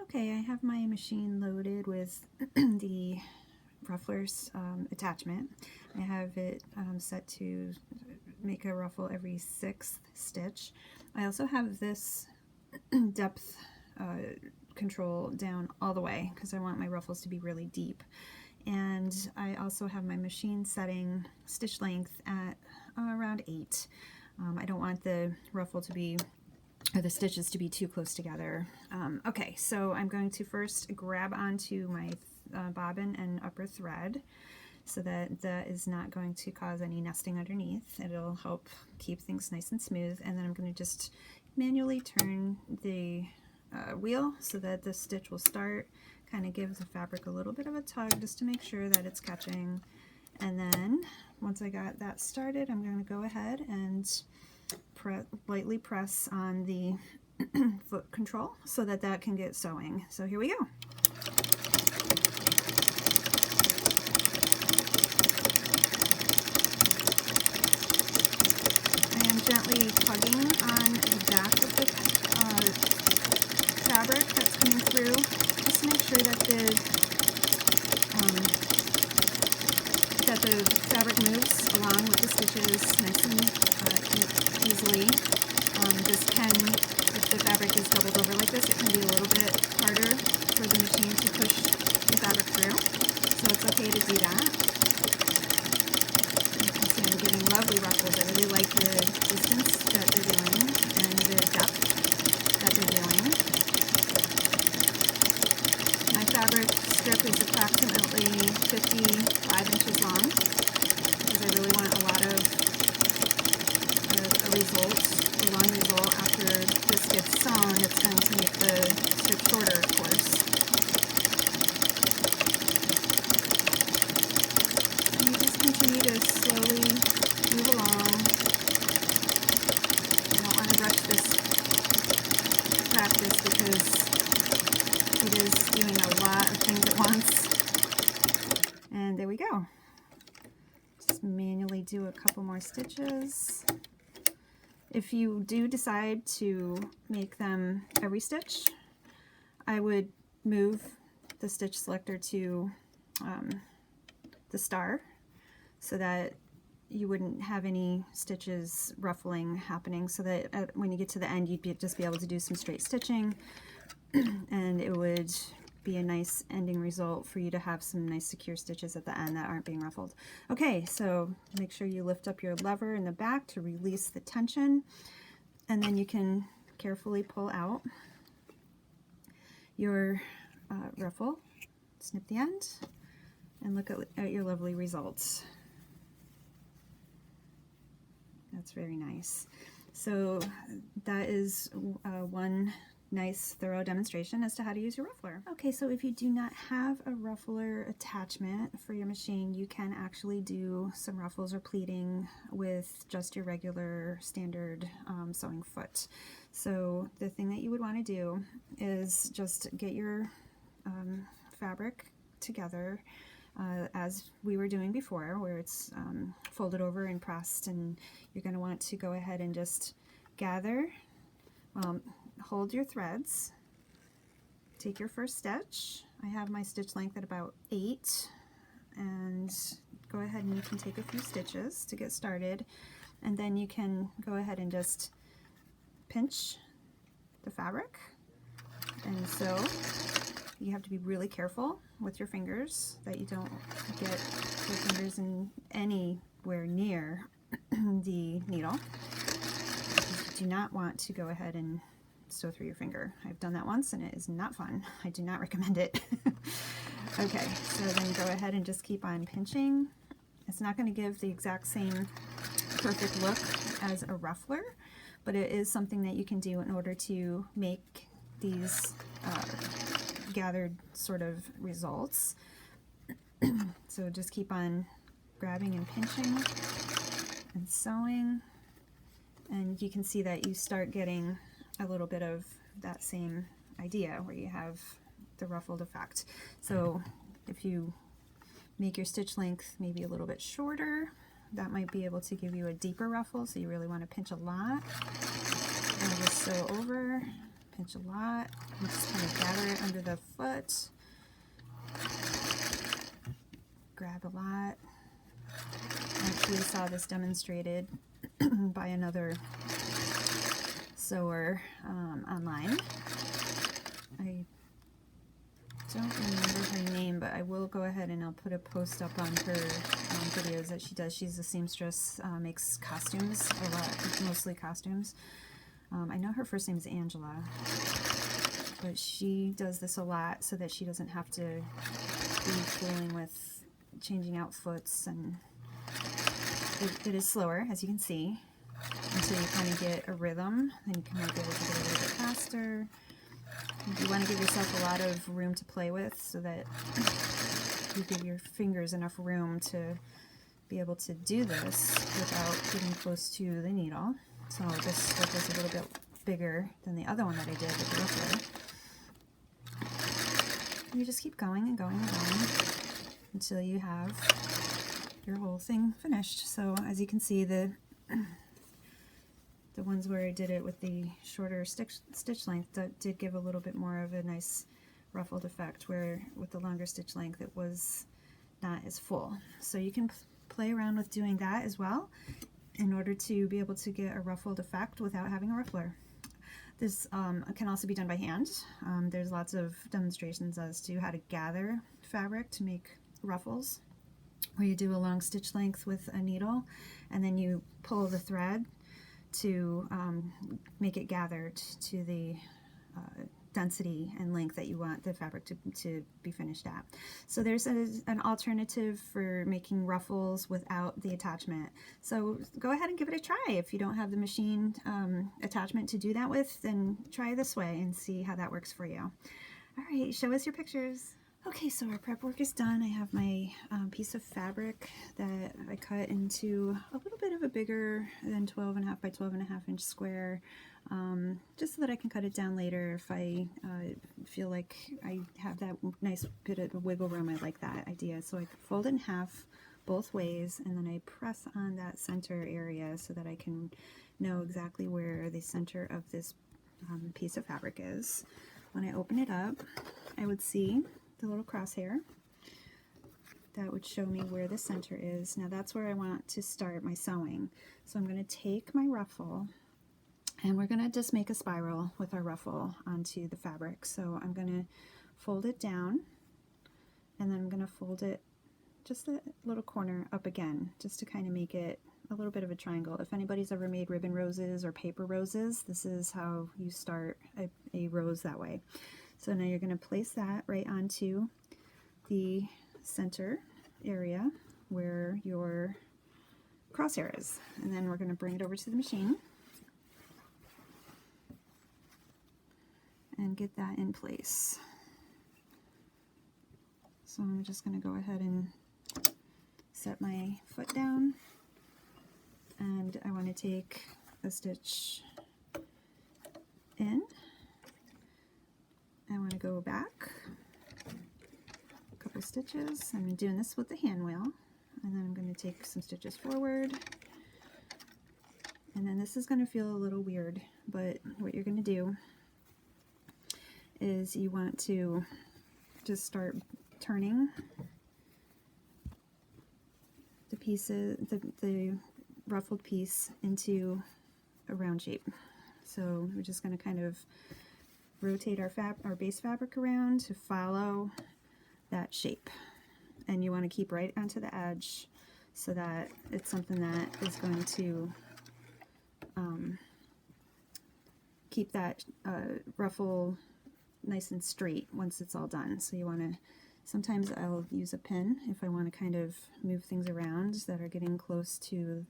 Okay, I have my machine loaded with the Ruffler's attachment. I have it set to make a ruffle every 6th stitch. I also have this depth control down all the way because I want my ruffles to be really deep. And I also have my machine setting stitch length at around 8. I don't want the ruffle to be, or the stitches to be too close together. Okay, so I'm going to first grab onto my bobbin and upper thread so that that is not going to cause any nesting underneath. It'll help keep things nice and smooth. And then I'm going to just manually turn the wheel so that the stitch will start. Kind of give the fabric a little bit of a tug just to make sure that it's catching. And then once I got that started, I'm going to go ahead and lightly press on the foot control so that that can get sewing. So here we go. I am gently tugging on the back of the fabric that's coming through just to make sure that the fabric moves along with the stitches nice and easily. This can, if the fabric is doubled over like this, it can be a little bit harder for the machine to push the fabric through. So it's okay to do that. You can see I'm getting lovely ruffles. I really like the distance that they're doing and the depth that they're doing. My fabric strip is approximately 55 inches long because I really want a lot of a long result. After this gets sewn, it's going to make the strip shorter, of course. And you just continue to slowly move along. I don't want to rush this practice because it is doing a lot of things at once. And there we go. Just manually do a couple more stitches. If you do decide to make them every stitch, I would move the stitch selector to the star so that you wouldn't have any stitches ruffling happening, so that when you get to the end you'd just be able to do some straight stitching and it would be a nice ending result for you to have some nice secure stitches at the end that aren't being ruffled. Okay, so make sure you lift up your lever in the back to release the tension, and then you can carefully pull out your ruffle, snip the end, and look at your lovely results. That's very nice. So that is one nice thorough demonstration as to how to use your ruffler. Okay, so if you do not have a ruffler attachment for your machine, you can actually do some ruffles or pleating with just your regular standard sewing foot. So the thing that you would want to do is just get your fabric together as we were doing before, where it's folded over and pressed, and you're going to want to go ahead and just gather, hold your threads, take your first stitch. I have my stitch length at about 8, and go ahead and you can take a few stitches to get started, and then you can go ahead and just pinch the fabric and sew. You have to be really careful with your fingers that you don't get your fingers in anywhere near the needle. You do not want to go ahead and sew through your finger. I've done that once and it is not fun. I do not recommend it. Okay, so then go ahead and just keep on pinching. It's not going to give the exact same perfect look as a ruffler, but it is something that you can do in order to make these gathered sort of results. So just keep on grabbing and pinching and sewing, and you can see that you start getting a little bit of that same idea where you have the ruffled effect. So if you make your stitch length maybe a little bit shorter, that might be able to give you a deeper ruffle, so you really want to pinch a lot and just sew over, pinch a lot, and just kind of gather it under the foot. Grab a lot. I actually saw this demonstrated by another sewer online. I don't remember her name, but I will go ahead and I'll put a post up on her videos that she does. She's a seamstress, makes costumes a lot, mostly costumes. I know her first name is Angela, but she does this a lot so that she doesn't have to be fooling with changing out foots, and it is slower, as you can see, until you kind of get a rhythm. Then you can make it a little bit faster. You want to give yourself a lot of room to play with so that you give your fingers enough room to be able to do this without getting close to the needle. So this strip is a little bit bigger than the other one that I did with the Ruffler. You just keep going and going and going until you have your whole thing finished. So as you can see, the ones where I did it with the shorter stitch length, that did give a little bit more of a nice ruffled effect, where with the longer stitch length it was not as full. So you can play around with doing that as well in order to be able to get a ruffled effect without having a ruffler. This can also be done by hand. There's lots of demonstrations as to how to gather fabric to make ruffles, where you do a long stitch length with a needle and then you pull the thread to make it gathered to the density and length that you want the fabric to be finished at. So there's an alternative for making ruffles without the attachment. So go ahead and give it a try. If you don't have the machine attachment to do that with, then try this way and see how that works for you. All right, show us your pictures. Okay, so our prep work is done. I have my piece of fabric that I cut into a little bit of a bigger than 12.5 by 12.5 inch square, just so that I can cut it down later if I feel like I have that nice bit of wiggle room. I like that idea. So I fold it in half both ways, and then I press on that center area so that I can know exactly where the center of this piece of fabric is. When I open it up, I would see the little crosshair that would show me where the center is. Now that's where I want to start my sewing. So I'm going to take my ruffle and we're going to just make a spiral with our ruffle onto the fabric. So I'm going to fold it down and then I'm going to fold it just a little corner up again, just to kind of make it a little bit of a triangle. If anybody's ever made ribbon roses or paper roses, this is how you start a rose that way. So now you're going to place that right onto the center area where your crosshair is. And then we're going to bring it over to the machine and get that in place. So I'm just going to go ahead and set my foot down, and I want to take a stitch in. I want to go back a couple stitches. I'm doing this with the hand wheel, and then I'm going to take some stitches forward, and then this is going to feel a little weird, but what you're going to do is you want to just start turning the pieces, the ruffled piece into a round shape. So we're just going to kind of rotate our base fabric around to follow that shape, and you want to keep right onto the edge so that it's something that is going to keep that ruffle nice and straight once it's all done. So you want to, sometimes I'll use a pin if I want to kind of move things around that are getting close to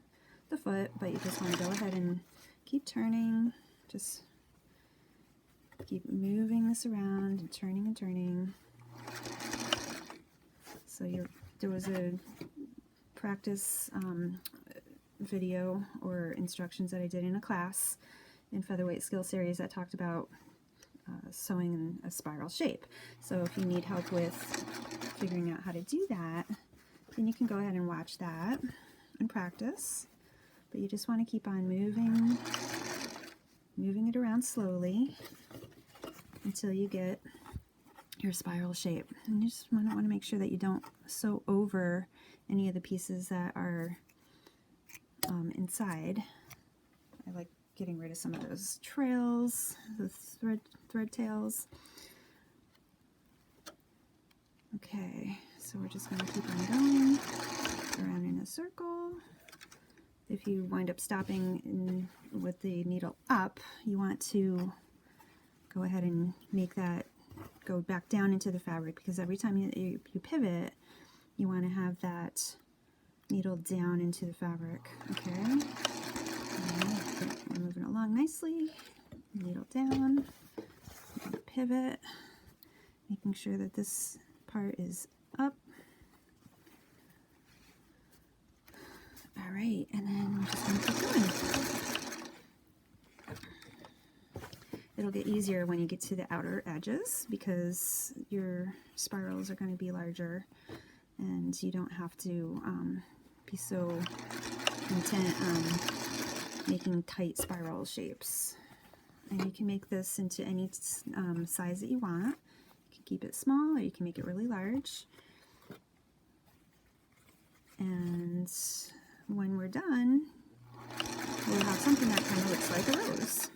the foot, but you just want to go ahead and keep turning, just keep moving this around and turning. So there was a practice video or instructions that I did in a class in Featherweight Skill Series that talked about sewing in a spiral shape. So if you need help with figuring out how to do that, then you can go ahead and watch that and practice. But you just want to keep on moving it around slowly until you get your spiral shape. And you just want to make sure that you don't sew over any of the pieces that are inside. I like getting rid of some of those trails, the thread tails. Okay, so we're just going to keep on going around in a circle. If you wind up stopping with the needle up, you want to go ahead and make that go back down into the fabric, because every time you pivot, you want to have that needle down into the fabric. Okay, we're moving along nicely. Needle down, pivot, making sure that this part is up. All right, and then we're just going to keep going. It'll get easier when you get to the outer edges, because your spirals are going to be larger and you don't have to be so intent on making tight spiral shapes. And you can make this into any size that you want. You can keep it small or you can make it really large. And when we're done, we'll have something that kind of looks like a rose.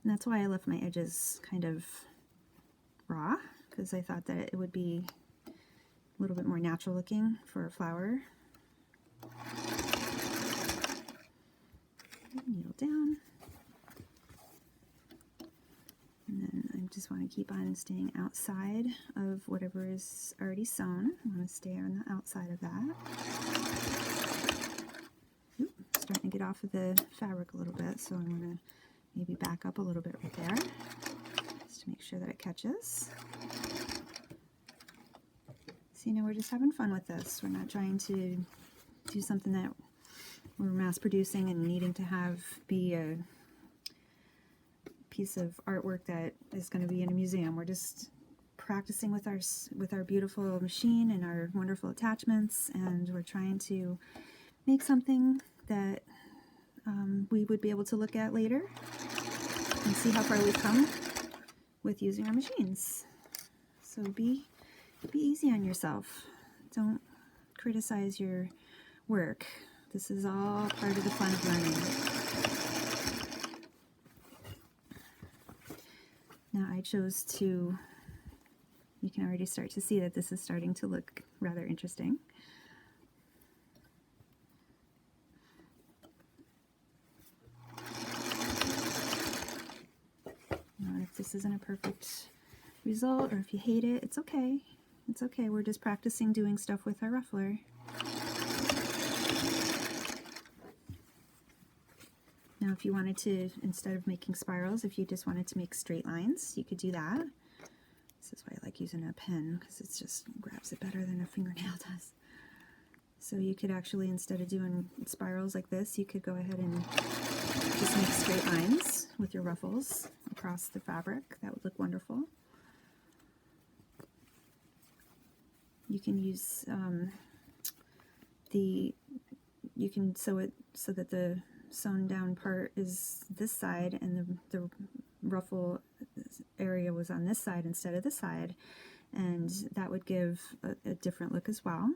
And that's why I left my edges kind of raw, because I thought that it would be a little bit more natural looking for a flower. Needle down. And then I just want to keep on staying outside of whatever is already sewn. I want to stay on the outside of that. Oop, starting to get off of the fabric a little bit, so I'm going to maybe back up a little bit right there, just to make sure that it catches. So, you know, we're just having fun with this. We're not trying to do something that we're mass producing and needing to have be a piece of artwork that is going to be in a museum. We're just practicing with our beautiful machine and our wonderful attachments, and we're trying to make something that we would be able to look at later and see how far we've come with using our machines. So be easy on yourself. Don't criticize your work. This is all part of the fun of learning. Now I chose to, you can already start to see that this is starting to look rather interesting. If this isn't a perfect result, or if you hate it, it's okay. It's okay. We're just practicing doing stuff with our ruffler. Now, if you wanted to, instead of making spirals, if you just wanted to make straight lines, you could do that. This is why I like using a pen, because it just grabs it better than a fingernail does. So you could actually, instead of doing spirals like this, you could go ahead and just make straight lines with your ruffles across the fabric. That would look wonderful. You can use you can sew it so that the sewn down part is this side and the ruffle area was on this side instead of this side, and that would give a different look as well.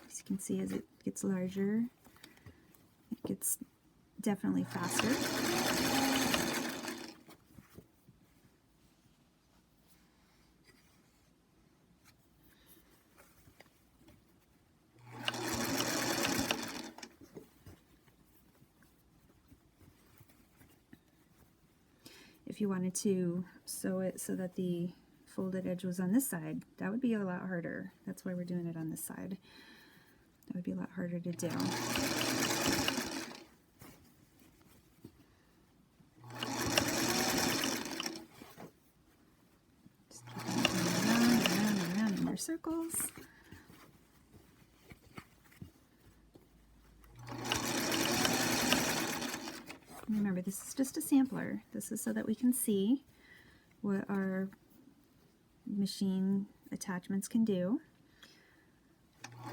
As you can see, as it gets larger, it gets definitely faster. If you wanted to sew it so that the folded edge was on this side, that would be a lot harder. That's why we're doing it on this side. That would be a lot harder to do. Just keep going around in your circles. Remember, this is just a sampler. This is so that we can see what our machine attachments can do.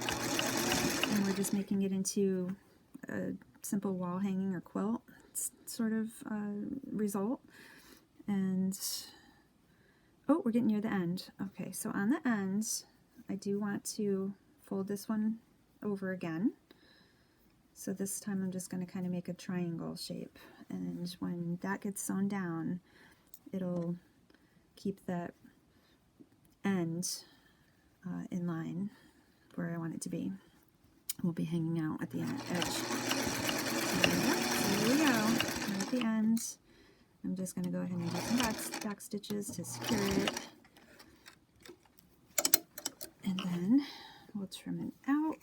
And we're just making it into a simple wall hanging or quilt sort of result. And oh, we're getting near the end. Okay, so on the ends, I do want to fold this one over again. So this time I'm just going to kind of make a triangle shape, and when that gets sewn down, it'll keep that end in line where I want it to be. We'll be hanging out at the edge. So here we go. Right at the end. I'm just going to go ahead and do some back stitches to secure it. And then we'll trim it out.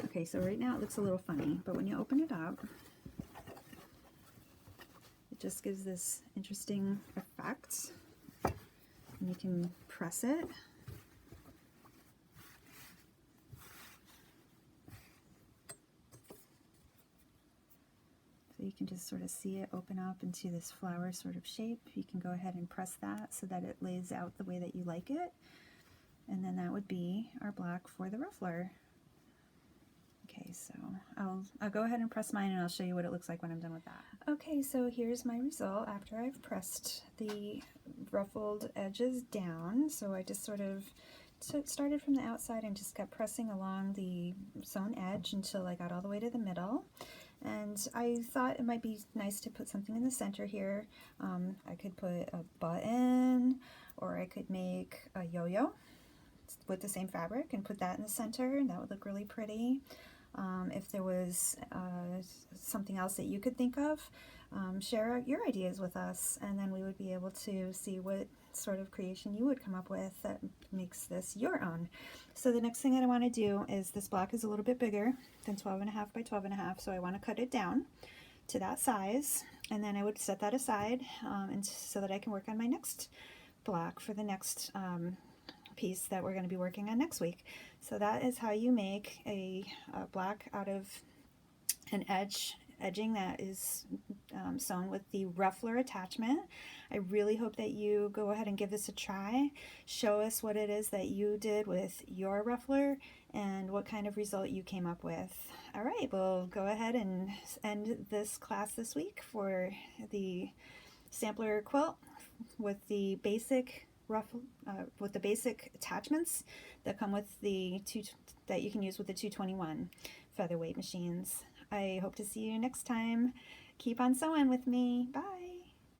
Okay, so right now it looks a little funny, but when you open it up, it just gives this interesting effect. And you can press it. So you can just sort of see it open up into this flower sort of shape. You can go ahead and press that so that it lays out the way that you like it. And then that would be our block for the ruffler. Okay, so I'll go ahead and press mine, and I'll show you what it looks like when I'm done with that. Okay, so here's my result after I've pressed the ruffled edges down. So I just sort of started from the outside and just kept pressing along the sewn edge until I got all the way to the middle. And I thought it might be nice to put something in the center here. I could put a button, or I could make a yo-yo with the same fabric and put that in the center, and that would look really pretty. If there was something else that you could think of, share your ideas with us, and then we would be able to see what sort of creation you would come up with that makes this your own. So the next thing that I want to do is, this block is a little bit bigger than 12.5 by 12.5, so I want to cut it down to that size, and then I would set that aside and so that I can work on my next block for the next piece that we're going to be working on next week. So that is how you make a block out of an edging that is sewn with the ruffler attachment. I really hope that you go ahead and give this a try. Show us what it is that you did with your ruffler and what kind of result you came up with. All right, we'll go ahead and end this class this week for the sampler quilt with the basic with the basic attachments that come with the that you can use with the 221 featherweight machines. I hope to see you next time. Keep on sewing with me. Bye.